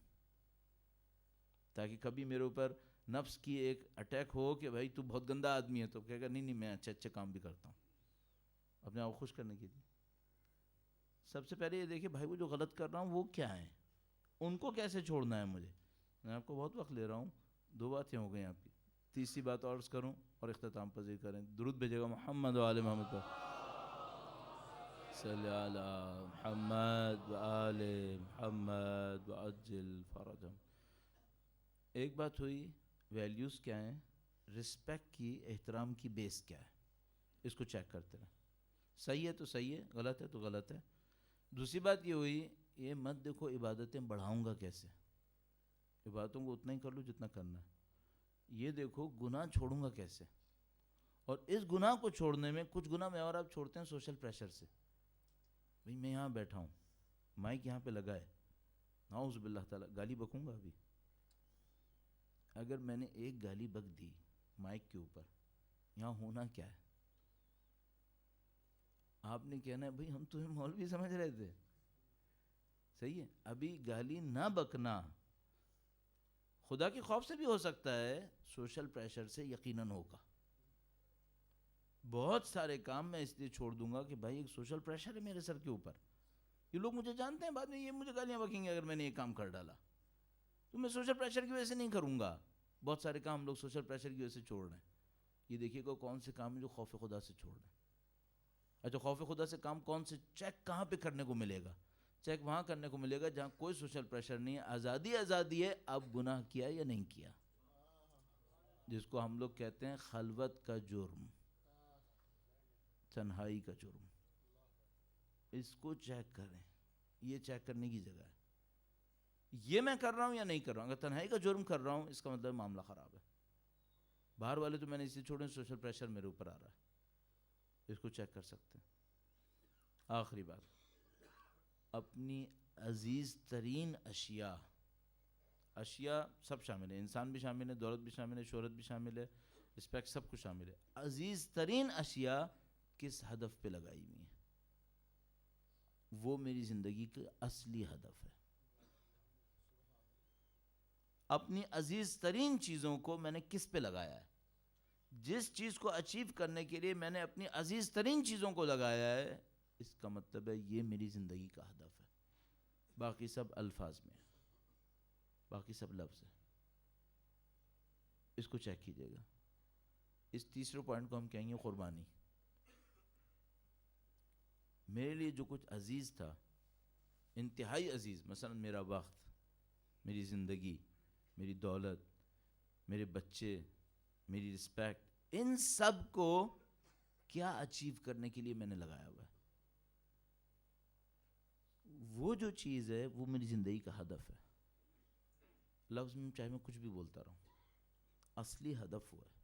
تاکہ کبھی میرے اوپر نفس کی ایک اٹیک ہو کہ بھائی تو بہت گندا آدمی ہے تو کہے گا نہیں میں اچھے کام بھی کرتا ہوں، اپنے آپ کو خوش کرنے کے لیے. سب سے پہلے یہ دیکھیں بھائی وہ جو غلط کر رہا ہوں وہ کیا ہیں، ان کو کیسے چھوڑنا ہے مجھے. میں آپ کو بہت وقت لے رہا ہوں، 2 باتیں ہو گئی آپ کی. تیسری بات اور عرض کروں اور اختتام پذیر کریں. درود بھیجے گا محمد و آل محمد پر. صلی علی محمد و آل محمد وعجل فرجہم. ایک بات ہوئی، ویلیوز کیا ہیں، رسپیکٹ کی، احترام کی بیس کیا ہے، اس کو چیک کرتے رہیں. صحیح ہے تو صحیح ہے، غلط ہے تو غلط ہے. دوسری بات یہ ہوئی، یہ مت دیکھو عبادتیں بڑھاؤں گا کیسے، عبادتوں کو اتنا ہی کر لو جتنا کرنا ہے. یہ دیکھو گناہ چھوڑوں گا کیسے، اور اس گناہ کو چھوڑنے میں کچھ گناہ میں اور آپ چھوڑتے ہیں سوشل پریشر سے. بھئی میں یہاں بیٹھا ہوں، مائک یہاں پہ لگا ہے، نعوذ باللہ تعالیٰ گالی بکوں گا ابھی. اگر میں نے ایک گالی بک دی مائک کے اوپر، یہاں ہونا کیا ہے؟ آپ نے کہنا ہے بھئی ہم تمہیں مولوی سمجھ رہے تھے. صحیح ہے. ابھی گالی نہ بکنا خدا کے خوف سے بھی ہو سکتا ہے، سوشل پریشر سے یقیناً ہوگا. بہت سارے کام میں اس لیے چھوڑ دوں گا کہ بھائی ایک سوشل پریشر ہے میرے سر کے اوپر، یہ لوگ مجھے جانتے ہیں، بعد میں یہ مجھے گالیاں بکیں گے اگر میں نے یہ کام کر ڈالا. تو میں سوشل پریشر کی وجہ سے نہیں کروں گا. بہت سارے کام ہم لوگ سوشل پریشر کی وجہ سے چھوڑ رہے ہیں. یہ دیکھیے گا کون سے کام ہیں جو خوف خدا سے چھوڑ رہے ہیں. اچھا خوف خدا سے کام کون سے؟ چیک کہاں پہ کرنے کو ملے گا؟ چیک وہاں کرنے کو ملے گا جہاں کوئی سوشل پریشر نہیں ہے، آزادی ہے. اب گناہ کیا یا نہیں کیا، جس کو ہم لوگ کہتے ہیں خلوت کا جرم، تنہائی کا جرم. اس کو چیک کریں، یہ چیک کرنے کی جگہ ہے. یہ میں کر رہا ہوں یا نہیں کر رہا ہوں. اگر تنہائی کا جرم کر رہا ہوں اس کا مطلب معاملہ خراب ہے. باہر والے تو میں نے اسی چھوڑے، سوشل پریشر میرے اوپر آ رہا ہے، اس کو چیک کر سکتے ہیں. آخری بات، اپنی عزیز ترین اشیاء سب شامل ہیں، انسان بھی شامل ہے، دولت بھی شامل ہے، شہرت بھی شامل ہے، رسپیکٹ، سب کچھ شامل ہے. عزیز ترین اشیاء کس ہدف پہ لگائی ہوئی ہیں، وہ میری زندگی کا اصلی ہدف ہے. اپنی عزیز ترین چیزوں کو میں نے کس پہ لگایا ہے، جس چیز کو اچیو کرنے کے لیے میں نے اپنی عزیز ترین چیزوں کو لگایا ہے، اس کا مطلب ہے یہ میری زندگی کا ہدف ہے. باقی سب الفاظ میں، باقی سب لفظ ہے. اس کو چیک کیجئے گا. اس تیسرے پوائنٹ کو ہم کہیں گے قربانی. میرے لیے جو کچھ عزیز تھا، انتہائی عزیز، مثلا میرا وقت، میری زندگی، میری دولت، میرے بچے، میری رسپیکٹ، ان سب کو کیا اچیو کرنے کے لیے میں نے لگایا ہوا ہے. وہ جو چیز ہے وہ میری زندگی کا ہدف ہے. لفظ میں چاہے میں کچھ بھی بولتا رہوں، اصلی ہدف وہ ہے.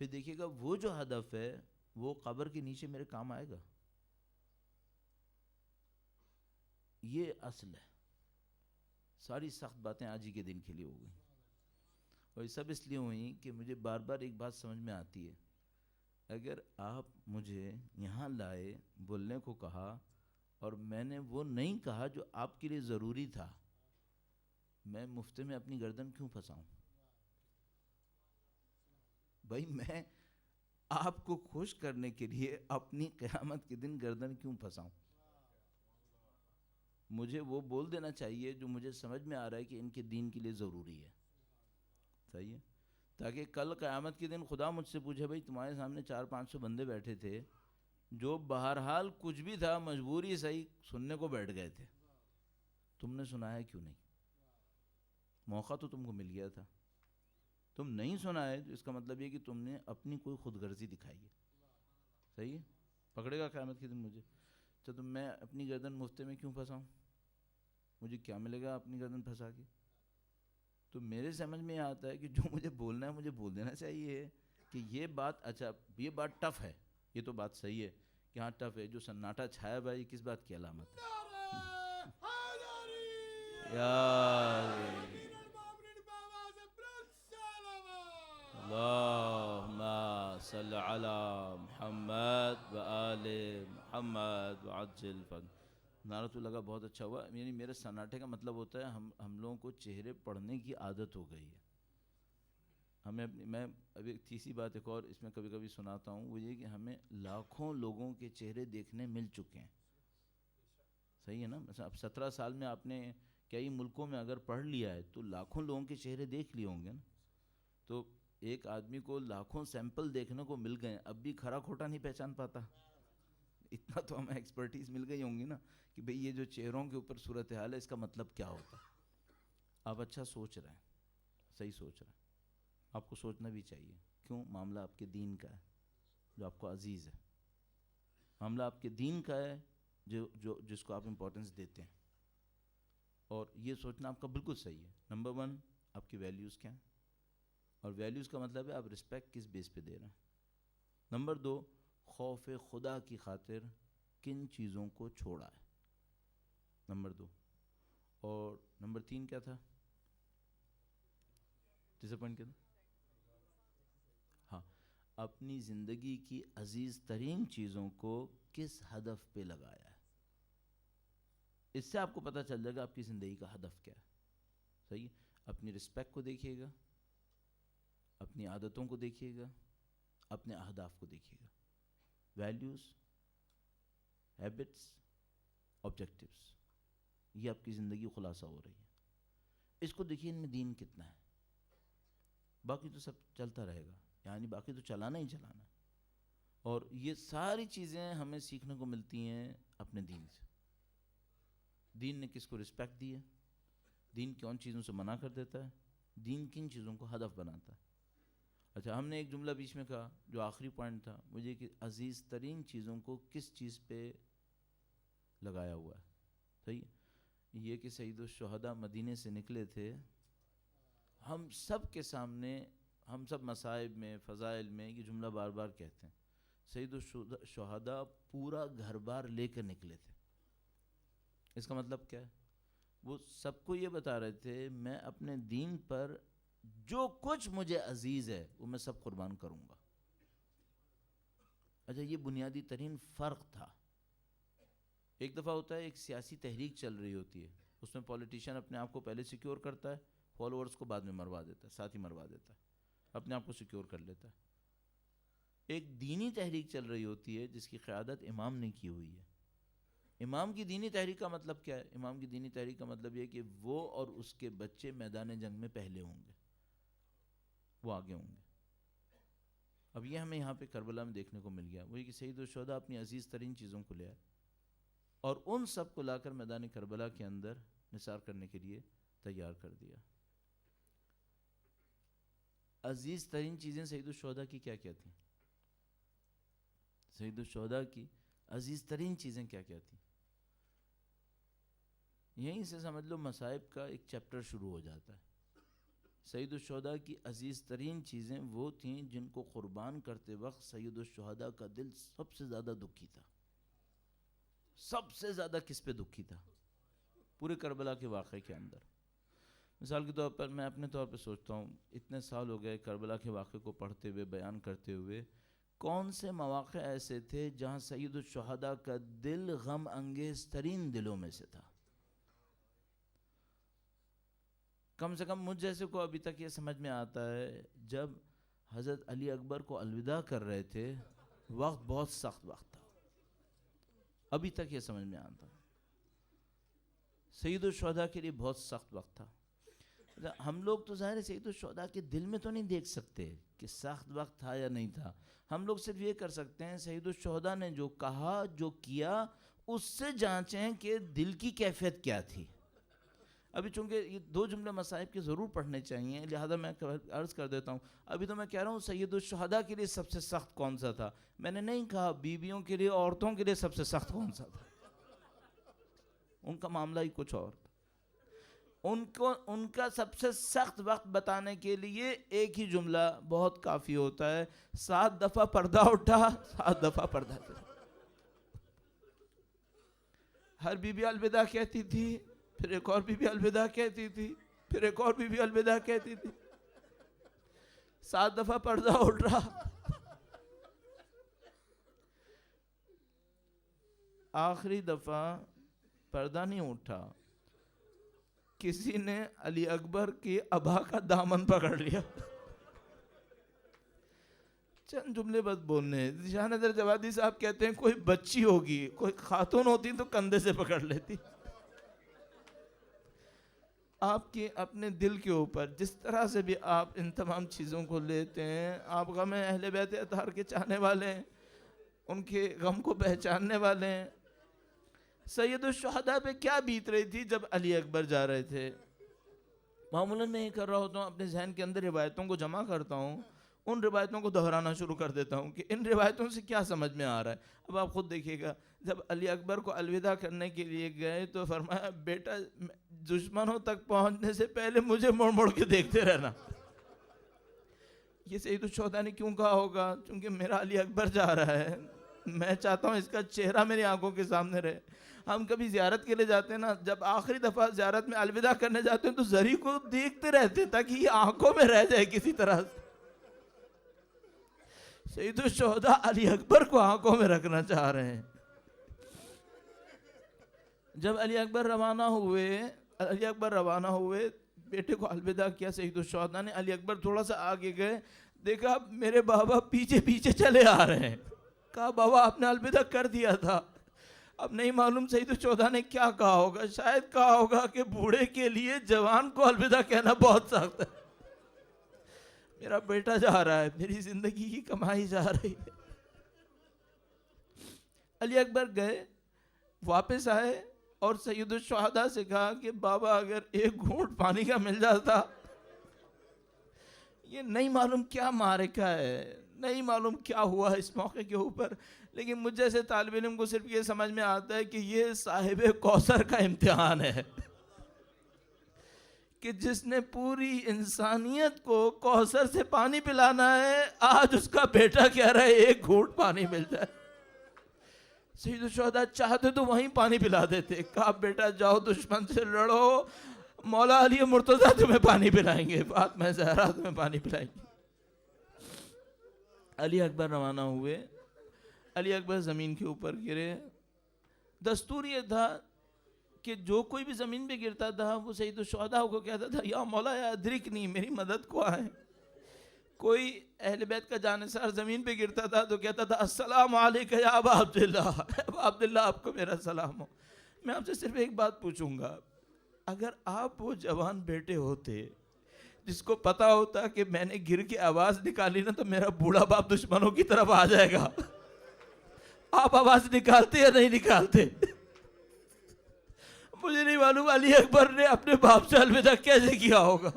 پھر دیکھیے گا وہ جو ہدف ہے وہ قبر کے نیچے میرے کام آئے گا. یہ اصل ہے. ساری سخت باتیں آج ہی کے دن کے لیے ہو گئی، اور یہ سب اس لیے ہوئی کہ مجھے بار بار ایک بات سمجھ میں آتی ہے. اگر آپ مجھے یہاں لائے، بولنے کو کہا، اور میں نے وہ نہیں کہا جو آپ کے لیے ضروری تھا، میں مفت میں اپنی گردن کیوں پھنساؤں؟ بھائی میں آپ کو خوش کرنے کے لیے اپنی قیامت کے دن گردن کیوں پھنساؤں؟ مجھے وہ بول دینا چاہیے جو مجھے سمجھ میں آ رہا ہے کہ ان کے دین کے لیے ضروری ہے. صحیح ہے؟ تاکہ کل قیامت کے دن خدا مجھ سے پوچھے بھائی تمہارے سامنے 400-500 بندے بیٹھے تھے جو بہرحال کچھ بھی تھا مجبوری صحیح سننے کو بیٹھ گئے تھے, تم نے سنایا کیوں نہیں؟ موقع تو تم کو مل گیا تھا, تم نہیں سنائے تو اس کا مطلب یہ کہ تم نے اپنی کوئی خود غرضی دکھائی ہے. صحیح ہے؟ پکڑے گا قیامت کے دن مجھے, تو میں اپنی گردن مفتے میں کیوں پھنساؤں؟ مجھے کیا ملے گا اپنی گردن پھنسا کے؟ تو میرے سمجھ میں آتا ہے کہ جو مجھے بولنا ہے مجھے بول دینا چاہیے کہ یہ بات, اچھا یہ بات ٹف ہے, یہ تو بات صحیح ہے کہ ہاں ٹف ہے, جو سناٹا چھایا بھائی کس بات کی علامت ہے؟ اللہم صلی علی محمد و آل محمد وعجل فرج. نعرہ تو لگا, بہت اچھا ہوا. یعنی میرے سناٹے کا مطلب ہوتا ہے ہم لوگوں کو چہرے پڑھنے کی عادت ہو گئی ہے. ہمیں میں ابھی ایک تیسری بات ایک اور اس میں کبھی کبھی سناتا ہوں, وہ یہ کہ ہمیں لاکھوں لوگوں کے چہرے دیکھنے مل چکے ہیں. صحیح ہے نا؟ مثلا اب 17 سال میں آپ نے کئی ملکوں میں اگر پڑھ لیا ہے تو لاکھوں لوگوں کے چہرے دیکھ لیے ہوں گے نا. تو ایک آدمی کو لاکھوں سیمپل دیکھنے کو مل گئے, اب بھی کھرا کھوٹا نہیں پہچان پاتا. اتنا تو ہمیں ایکسپرٹیز مل گئی ہوں گی نا کہ بھئی یہ جو چہروں کے اوپر صورتحال ہے اس کا مطلب کیا ہوتا ہے. آپ اچھا سوچ رہے ہیں, صحیح سوچ رہے ہیں, آپ کو سوچنا بھی چاہیے. کیوں؟ معاملہ آپ کے دین کا ہے جو آپ کو عزیز ہے, معاملہ آپ کے دین کا ہے جس کو آپ امپورٹنس دیتے ہیں. اور یہ سوچنا آپ کا بالکل صحیح ہے. نمبر 1 آپ کی ویلیوز کیا ہیں, اور ویلیوز کا مطلب ہے آپ رسپیکٹ کس بیس پہ دے رہے ہیں. نمبر 2 خوف خدا کی خاطر کن چیزوں کو چھوڑا ہے. نمبر 2. اور نمبر 3 کیا تھا؟ تیسرا پوائنٹ کیا تھا؟ ہاں, اپنی زندگی کی عزیز ترین چیزوں کو کس ہدف پہ لگایا ہے. اس سے آپ کو پتہ چل جائے گا آپ کی زندگی کا ہدف کیا ہے. صحیح. اپنی رسپیکٹ کو دیکھیے گا, اپنی عادتوں کو دیکھیے گا, اپنے اہداف کو دیکھیے گا. ویلیوز, ہیبٹس, آبجیکٹیوز, یہ آپ کی زندگی خلاصہ ہو رہی ہے. اس کو دیکھیے ان میں دین کتنا ہے. باقی تو سب چلتا رہے گا, یعنی باقی تو چلانا ہی چلانا ہے. اور یہ ساری چیزیں ہمیں سیکھنے کو ملتی ہیں اپنے دین سے. دین نے کس کو رسپیکٹ دی ہے, دین کون چیزوں سے منع کر دیتا ہے, دین کن چیزوں کو ہدف بناتا ہے. اچھا, ہم نے ایک جملہ بیچ میں کہا جو آخری پوائنٹ تھا مجھے, کہ عزیز ترین چیزوں کو کس چیز پہ لگایا ہوا ہے. صحیح. یہ کہ سید الشہداء مدینے سے نکلے تھے, ہم سب کے سامنے, ہم سب مصائب میں فضائل میں یہ جملہ بار بار کہتے ہیں, سید الشہداء پورا گھر بار لے کر نکلے تھے. اس کا مطلب کیا ہے؟ وہ سب کو یہ بتا رہے تھے میں اپنے دین پر جو کچھ مجھے عزیز ہے وہ میں سب قربان کروں گا. اچھا, یہ بنیادی ترین فرق تھا. ایک دفعہ ہوتا ہے ایک سیاسی تحریک چل رہی ہوتی ہے, اس میں پولیٹیشین اپنے آپ کو پہلے سیکیور کرتا ہے, فالوورز کو بعد میں مروا دیتا ہے, ساتھ ہی مروا دیتا ہے, اپنے آپ کو سیکیور کر لیتا ہے. ایک دینی تحریک چل رہی ہوتی ہے جس کی قیادت امام نے کی ہوئی ہے. امام کی دینی تحریک کا مطلب کیا ہے؟ امام کی دینی تحریک کا مطلب یہ کہ وہ اور اس کے بچے میدان جنگ میں پہلے ہوں گے, وہ آگے ہوں گے. اب یہ ہمیں یہاں پہ کربلا میں دیکھنے کو مل گیا, وہی کہ سید الشہداء اپنی عزیز ترین چیزوں کو لے آئے اور ان سب کو لا کر میدان کربلا کے اندر نثار کرنے کے لیے تیار کر دیا. عزیز ترین چیزیں سید الشہداء کی کیا کیا تھیں؟ سید الشہداء کی عزیز ترین چیزیں کیا کیا تھیں؟ یہیں سے سمجھ لو مصائب کا ایک چیپٹر شروع ہو جاتا ہے. سید الشہداء کی عزیز ترین چیزیں وہ تھیں جن کو قربان کرتے وقت سید الشہداء کا دل سب سے زیادہ دکھی تھا. سب سے زیادہ کس پہ دکھی تھا؟ پورے کربلا کے واقعے کے اندر. مثال کے طور پر میں اپنے طور پہ سوچتا ہوں, اتنے سال ہو گئے کربلا کے واقعے کو پڑھتے ہوئے, بیان کرتے ہوئے, کون سے مواقع ایسے تھے جہاں سید الشہداء کا دل غم انگیز ترین دلوں میں سے تھا؟ کم سے کم مجھ جیسے کو ابھی تک یہ سمجھ میں آتا ہے جب حضرت علی اکبر کو الوداع کر رہے تھے، وقت بہت سخت وقت تھا، ابھی تک یہ سمجھ میں آتا. سید الشہداء کے لیے بہت سخت وقت تھا. ہم لوگ تو ظاہر ہے سید الشہداء کے دل میں تو نہیں دیکھ سکتے کہ سخت وقت تھا یا نہیں تھا. ہم لوگ صرف یہ کر سکتے ہیں سید الشہداء نے جو کہا جو کیا اس سے جانچیں کہ دل کی کیفیت کیا تھی. ابھی چونکہ یہ 2 جملے مصائب کے ضرور پڑھنے چاہیے، لہذا میں عرض کر دیتا ہوں. ابھی تو میں کہہ رہا ہوں سید الشہداء کے لیے سب سے سخت کون سا تھا، میں نے نہیں کہا بیویوں کے لیے، عورتوں کے لیے سب سے سخت کون سا تھا. ان کا معاملہ ہی کچھ اور. ان کا سب سے سخت وقت بتانے کے لیے ایک ہی جملہ بہت کافی ہوتا ہے، 7 دفعہ پردہ اٹھا، 7 دفعہ پردہ پھرا. ہر بی بی الوداع کہتی تھی، پھر ایک اور بی بی الوداع کہتی تھی، پھر ایک اور بی بی الوداع کہتی تھی. 7 دفعہ پردہ اٹھ رہا. آخری دفعہ پردہ نہیں اٹھا، کسی نے علی اکبر کے ابا کا دامن پکڑ لیا. چند جملے بس بولنے ہیں. شاہ نظر جوادی صاحب کہتے ہیں کوئی بچی ہوگی، کوئی خاتون ہوتی تو کندھے سے پکڑ لیتی. آپ کے اپنے دل کے اوپر جس طرح سے بھی آپ ان تمام چیزوں کو لیتے ہیں، آپ غم اہل بیت اطہار کے چاہنے والے ہیں، ان کے غم کو پہچاننے والے ہیں. سید الشہداء پہ کیا بیت رہی تھی جب علی اکبر جا رہے تھے؟ معمولاً میں یہ کر رہا ہوتا ہوں، اپنے ذہن کے اندر روایتوں کو جمع کرتا ہوں، ان روایتوں کو دہرانا شروع کر دیتا ہوں کہ ان روایتوں سے کیا سمجھ میں آ رہا ہے. اب آپ خود دیکھیے گا، جب علی اکبر کو الوداع کرنے کے لیے گئے تو فرمایا بیٹا دشمنوں تک پہنچنے سے پہلے مجھے مڑ مڑ کے دیکھتے رہنا. یہ سید الشہداء نے کیوں کہا ہوگا؟ چونکہ میرا علی اکبر جا رہا ہے، میں چاہتا ہوں اس کا چہرہ میری آنکھوں کے سامنے رہے. ہم کبھی زیارت کے لیے جاتے ہیں نا، جب آخری دفعہ زیارت میں الوداع کرنے جاتے ہیں تو زری کو دیکھتے رہتے تاکہ یہ آنکھوں میں رہ جائے کسی طرح سے. سید الشہداء علی اکبر کو آنکھوں میں رکھنا چاہ رہے ہیں. جب علی اکبر روانہ ہوئے بیٹے کو الوداع کیا سید الشہداء نے. علی اکبر تھوڑا سا آگے گئے، دیکھا میرے بابا پیچھے پیچھے چلے آ رہے ہیں. کہا بابا آپ نے الوداع کر دیا تھا. اب نہیں معلوم سید الشہداء نے کیا کہا ہوگا، شاید کہا ہوگا کہ بوڑھے کے لیے جوان کو الوداع کہنا بہت سخت ہے. میرا بیٹا جا رہا ہے، میری زندگی کی کمائی جا رہی ہے. علی اکبر گئے، واپس آئے اور سید الشہداء سے کہا کہ بابا اگر ایک گھونٹ پانی کا مل جاتا. یہ نہیں معلوم کیا معرکہ ہے، نہیں معلوم کیا ہوا اس موقع کے اوپر، لیکن مجھ جیسے طالب علم کو صرف یہ سمجھ میں آتا ہے کہ یہ صاحب کوثر کا امتحان ہے کہ جس نے پوری انسانیت کو کوثر سے پانی پلانا ہے، آج اس کا بیٹا کہہ رہا ہے ایک گھونٹ پانی مل جائے. سید الشہداء چاہتے تو وہیں پانی پلا دیتے. کہا بیٹا جاؤ دشمن سے لڑو، مولا علی مرتضیٰ تمہیں پانی پلائیں گے، فاطمہ زہرا تمہیں پانی پلائیں گے. علی اکبر روانہ ہوئے. علی اکبر زمین کے اوپر گرے. دستور یہ تھا کہ جو کوئی بھی زمین پہ گرتا تھا وہ سید الشہداء کو کہتا تھا یا مولا یا ادرکنی، میری مدد کو آئے. کوئی اہل بیت کا جانثار زمین پہ گرتا تھا تو کہتا تھا السلام علیکم یا ابا عبداللہ، ابا عبداللہ آپ کو میرا سلام ہو. میں آپ سے صرف ایک بات پوچھوں گا، اگر آپ وہ جوان بیٹے ہوتے جس کو پتا ہوتا کہ میں نے گر کے آواز نکالی نا تو میرا بوڑھا باپ دشمنوں کی طرف آ جائے گا، آپ آواز نکالتے یا نہیں نکالتے؟ مجھے نہیں معلوم علی اکبر نے اپنے باپ سے الوداع کیسے کیا ہوگا.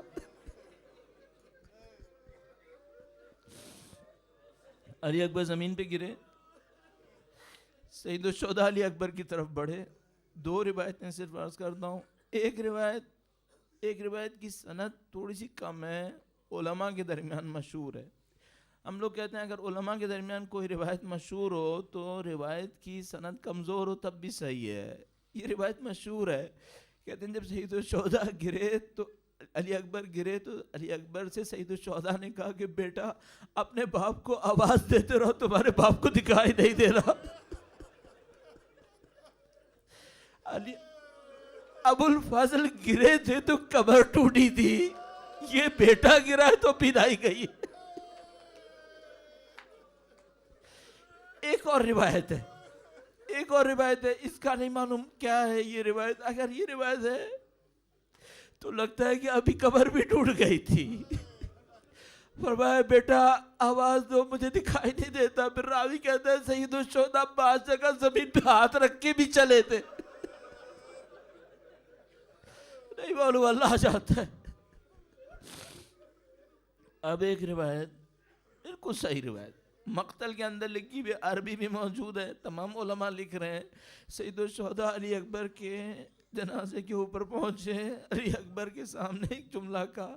علی اکبر زمین پہ گرے. سید الشہداء علی اکبر کی طرف بڑھے. 2 روایتیں صرف عرض کرتا ہوں. ایک روایت کی سند تھوڑی سی کم ہے، علماء کے درمیان مشہور ہے. ہم لوگ کہتے ہیں اگر علماء کے درمیان کوئی روایت مشہور ہو تو روایت کی سند کمزور ہو تب بھی صحیح ہے. یہ روایت مشہور ہے. کہتے ہیں جب سید الشہداء گرے تو علی اکبر سے سید الشہداء نے کہا کہ بیٹا اپنے باپ کو آواز دیتے رہو، تمہارے باپ کو دکھائی نہیں دے رہا. ابو الفضل گرے تھے تو کمر ٹوٹی تھی، یہ بیٹا گرا ہے تو پیدائی گئی. ایک اور روایت ہے، ایک اور روایت ہے، اس کا نہیں معلوم کیا ہے یہ روایت. اگر یہ روایت ہے تو لگتا ہے کہ ابھی قبر بھی ٹوٹ گئی تھی. فرمایا بیٹا آواز دو، مجھے دکھائی نہیں دیتا. پھر راوی کہتا ہے سید الشہداء بعض جگہ زمین پہ ہاتھ رکھ کے بھی چلے تھے. نہیں معلوم، اللہ جاتا ہے. اب ایک روایت بالکل صحیح روایت مقتل کے اندر لکھی ہوئی، عربی بھی موجود ہے، تمام علماء لکھ رہے ہیں. سید الشہداء علی اکبر کے جنازے کے اوپر پہنچے، علی اکبر کے سامنے ایک جملہ کہا،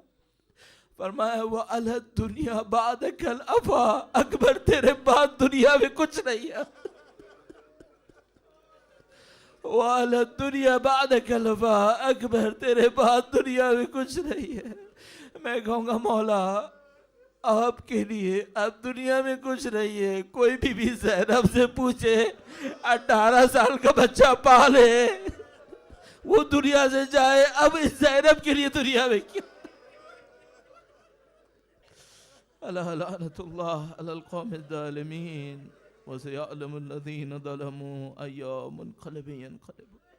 فرمایا وَعَلَى الدُّنْيَا بَعْدَكَ الْأَفَا، اکبر تیرے بعد دنیا میں کچھ نہیں ہے. وَعَلَى الدُّنْيَا بَعْدَكَ الْأَفَا، اکبر تیرے بعد دنیا میں کچھ نہیں ہے. میں کہوں گا مولا آپ کے لیے اب دنیا میں کچھ نہیں ہے. کوئی بھی زینب سے پوچھے 18 سال کا بچہ پالے وہ دنیا سے جائے، اب اس زینب کے لیے دنیا میں کیا. لعنت اللہ علی القوم الظالمین وسيعلم الذين ظلموا أي منقلب ينقلبون.